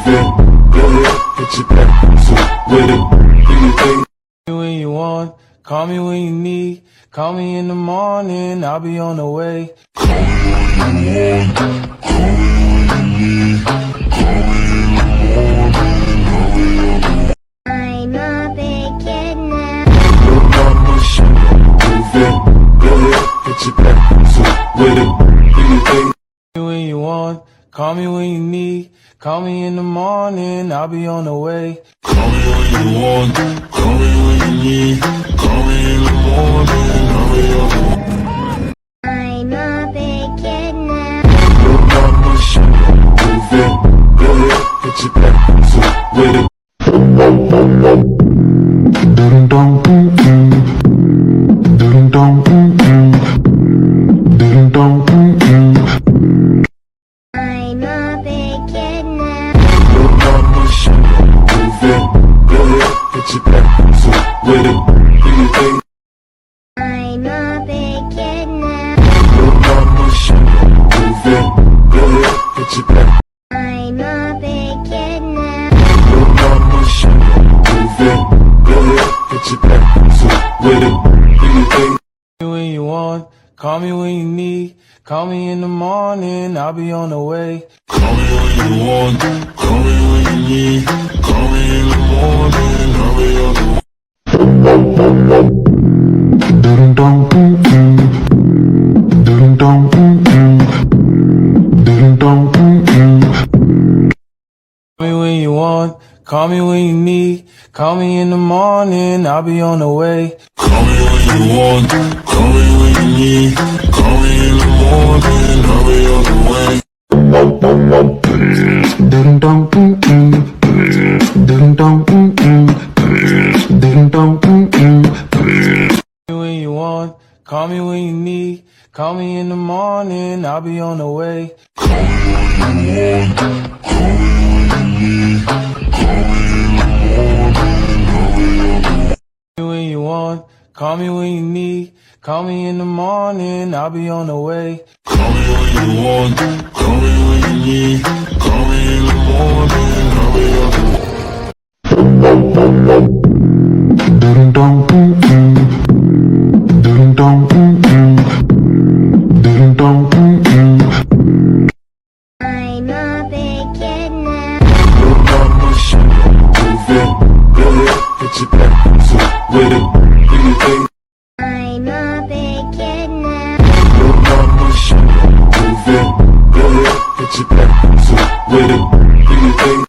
it. Go ahead, put your back to with it. Do your thing. When you want, call me when you need. Call me in the morning, I'll be on the way. I'm a big kid now. No problem, shit. Move it. Go ahead, put your back to with it. Do your thing. When you want, call me when you need. Call me in the morning, I'll be on the way. Call me when you want, call me when you need. Call me in the morning, I'll be on the way. I'm a big kid now. No problem, shit. Move it. Go ahead, put your back to with it. I'm a big kid now. No problem, shit. Move it. Go ahead, put your back to with it. Do your thing. I'm a big kid now. No problem, shit. Move it. Go ahead, put your back. I'm a big kid now. No problem, shit. Move it. Go ahead, put your back to with it. Do your thing. When you want, call me when you need. Call me in the morning, I'll be on the way. Call me when you want, call me when you need. Call me in the morning, I'll be on the way. Call me when you want, call me when you need. Call me in the morning, I'll be on the way. Call me when you want, call me when you need. Call me in the morning, I'll be on the way. When you want, call me when you need. Call me in the morning, I'll be on the way. When you want, call me when you need. Call me in the morning, I'll be on the way. Call me when you want, call me when you need. Call me in the morning, I'll be on the way. I'm a big kid now. No problem, shit. Move it. Go ahead, put your back to with it. Do your thing. I'm a big kid now. No problem, shit. Move it. Go ahead, put your back to with it. Do your thing.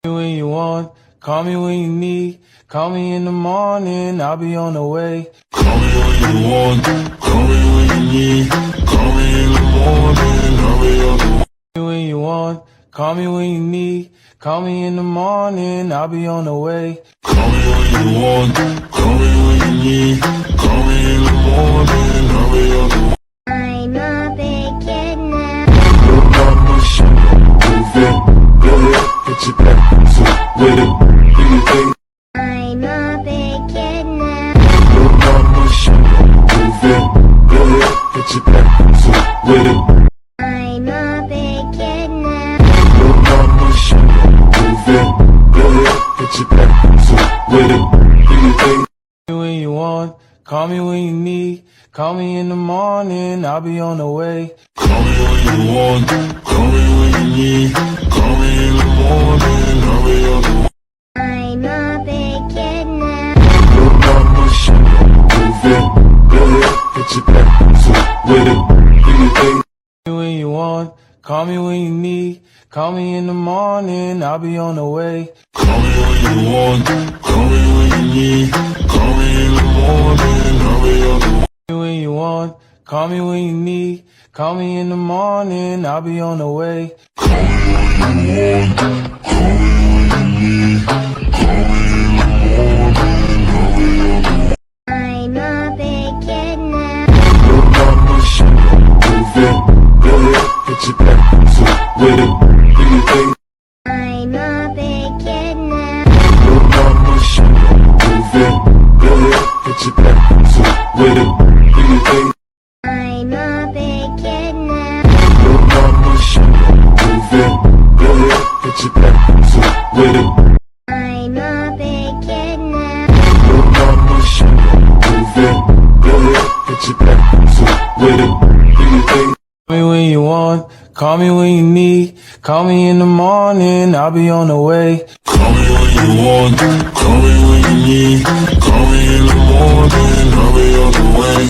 When you want, call me when you need. Call me in the morning, I'll be on the way. Call me when you want, call me when you need. Call me in the morning, I'll be on the way. When you want, call me when you need. Call me in the morning, I'll be on the way. Call me when you want, call me when you need. Call me in the morning, I'll be on the way. I'm a big kid now. No problem, shit. Move it. Go ahead, put your back to with it. Do your thing. I'm a big kid now. No problem, shit. Move it. Go ahead, put your back to with it. I'm a big kid now. No problem, shit. Move it. Go ahead, put your back to with it. Do your thing. When you want, call me when you need. Call me in the morning, I'll be on the way. Call me when you want, call me when you need. Call me in the morning, I'll be on the way. I'm a big kid now. No problem, shit. Move it. Go ahead, put your back to with it. Do your thing. When you want, call me when you need. Call me in the morning, I'll be on the way. Call me when you want, call me when you need. Call me in the morning, I'll be on the way. When you want, call me when you need. Call me in the morning, I'll be on the way. Call me when you want. Call me when you need. Call me in the morning. I'll be on the way. I'm a big kid now. Look out my shit. Move it. Go ahead. Put your back to it. With it. Do you think? I'm a big kid now. Look out my shit. Move it. Go ahead. Put your back to it. With it. Do you think? I'm a big kid now. Look out my shit. Move it. Go ahead. Put your back to it. With it. I'm a big kid now. Look out my shit. Move it. Go ahead. Put your back to it. With it. Do you think? Call me when you want, call me when you need. Call me in the morning, I'll be on the way. Call me when you want. Call me when you need. Call me in the morning. I'll be on the way.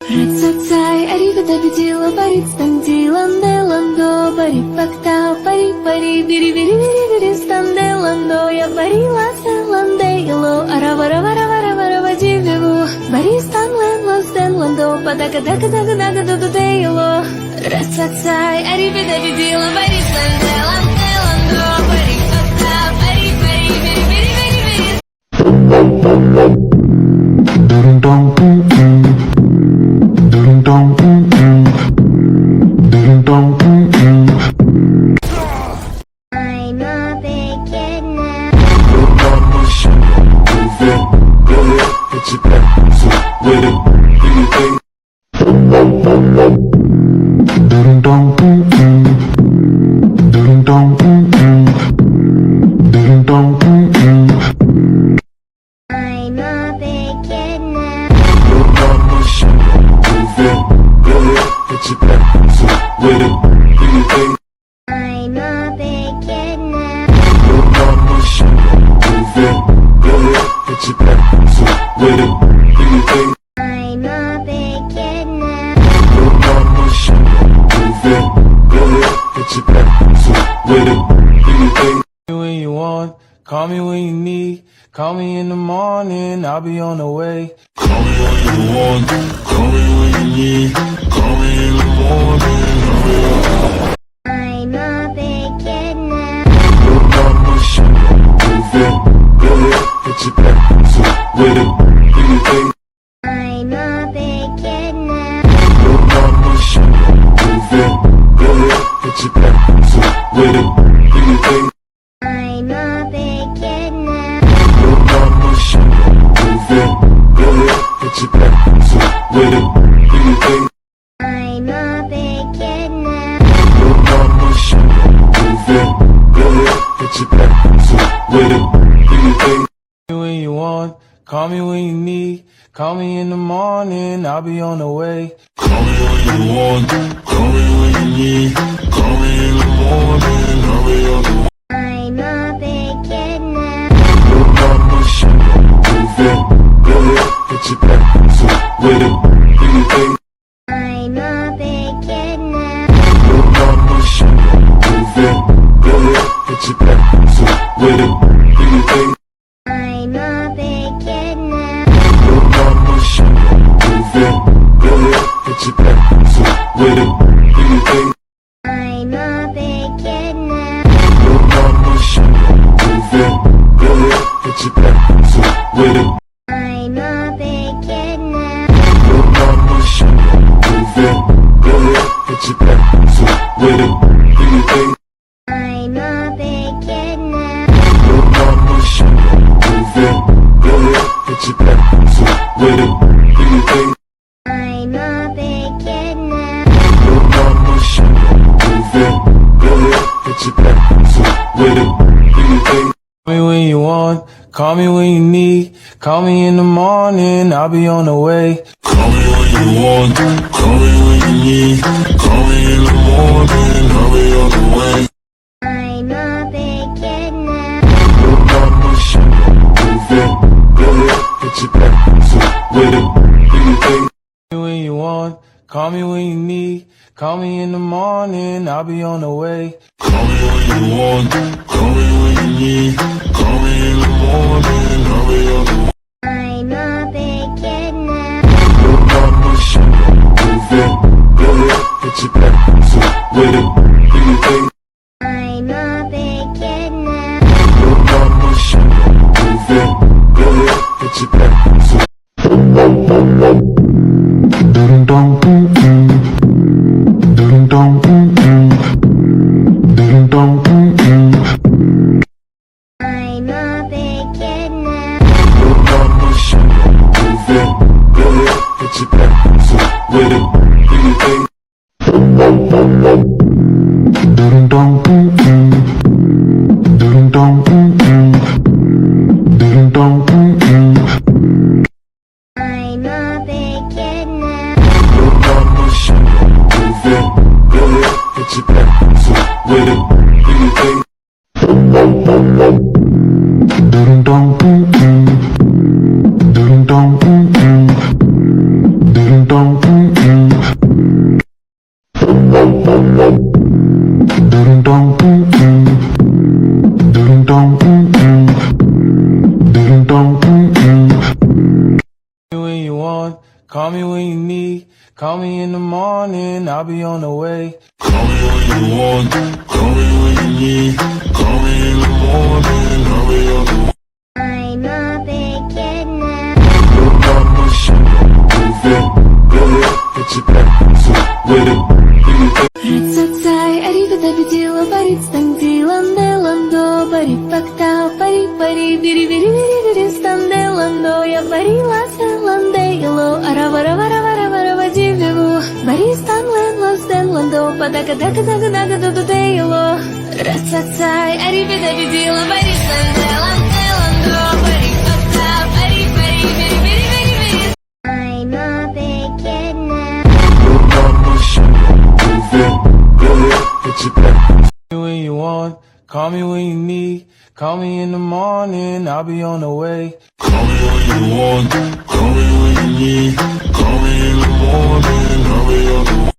Рацацай, аривидабидила, баритстандиланде ландо, барипакта, пари, бири, станделандо, я барила селанде, ило, аравараваравараварава, дививу, баристанлен, лостенландо, падака-дака-дака-дака, дудудейло. Рацацай, аривидабидила, баритстанделанде ландо, барипакта, пари, бири. I'm a big kid now. Look out my shit. Move it. Go ahead. Put your back to it. With it. Do you think? I'm a big kid now. Look out my shit. Move it. Go ahead. Put your back to it. With it. Do you think? I'm a big kid now. Look out my shit. Move it. Go ahead. Put your back to it. With it. Do you think? I'm a big kid now. Look out my shit. Move it. Go ahead. Put your back to it. With it. Do you think? Call me when you want, call me when you need. Call me in the morning, I'll be on the way. Call me when you want. Call me when you need. Call me in the morning. I'll be on the way. I'm a big kid now. Look out my shit. Move it. Go ahead. Put your back to it. With it. Do you think? I'm a big kid now. Look out my shit. Move it. Go ahead. Put your back to it. With it. Do you think? I'm a big kid now. Look out my shit. Move it. Go ahead. Put your back to it. With it. Do you think? I'm a big kid now. Look out my shit. Move it. Go ahead. Put your back to it. With it. Do you think? Call me when you want, call me when you need. Call me in the morning, I'll be on the way. Call me when you want. Call me when you need. Call me in the morning. I'll be on the way. I'm a big kid now. Look out my shit. Move it. Go ahead. Put your back to it. With it. Do you think? I'm a big kid now. Look out my shit. Move it. Go ahead. Put your back to it. With it. Do you think? I'm a big kid now. Look out my shit. Move it. Go ahead. Put your back to it. With it. Do you think? I'm a big kid now. Look out my shit. Move it. Go ahead. Put your back to it. With it. I'm a big kid now. Look out my shit. Move it. Go ahead. Put your back to it. With it. Do you think? I'm a big kid now. Look out my shit. Move it. Go ahead. Put your back to it. With it. Do you think? I'm a big kid now. Look out my shit. Move it. Go ahead. Put your back to it. With it. Do you think? Call me when you want, call me when you need. Call me in the morning, I'll be on the way. Call me when you want. Call me when you need. Call me in the morning. morning, I'll be on the way. I'm a big kid now. Little mama, she move it. Go ahead, get your back to with it. Do your thing. When you want, call me when you need. Call me in the morning, I'll be on the way. Call me when you want, call me when you need. Call me in the morning, I'll be on the way. I'm a big kid now. Little mama, she move it. Go ahead, get your back to with it. Do your thing. I'm a big kid now. Little mama, she move it. Go ahead, get your back to. Ding dong, ding dong, ding dong, I'm a big kid now. Little mama, she move it. Go ahead, get your back to with it. Do your thing. Ding dong, ding dong, ding dong. I'm a big kid now. Little mama, she move it. Go ahead, get your back to with it. Do your thing. Ding dong, ding dong, ding dong, ding dong, ding dong, ding dong. When you want, call me when you need. Call me in the morning, I'll be on the way. Call me when you want, call me when you need. Call me in the morning, I'll be on the way. I'm a big kid now. Little mama, she move it. Go ahead, get your back to with it. Do your thing. Рацацай, аривида бедила, барит стандиланде ландо, барит фактау, пари пари, бири бири бири бири станде ландо, я барила стеланде ело, аравара вара вара вара вадивеву, бари станлен лостен ландо, падака дака дака дака до де ело. Рацацай, аривида бедила, барит стандиланде ландо, барит фактау, пари пари, бири бири бири бири. I'm a big kid now. Little mama, she move it. Go ahead, get your back. When you want, call me when you need. Call me in the morning, I'll be on the way. Call me when you want, call me when you need. Call me in the morning, I'll be on the way.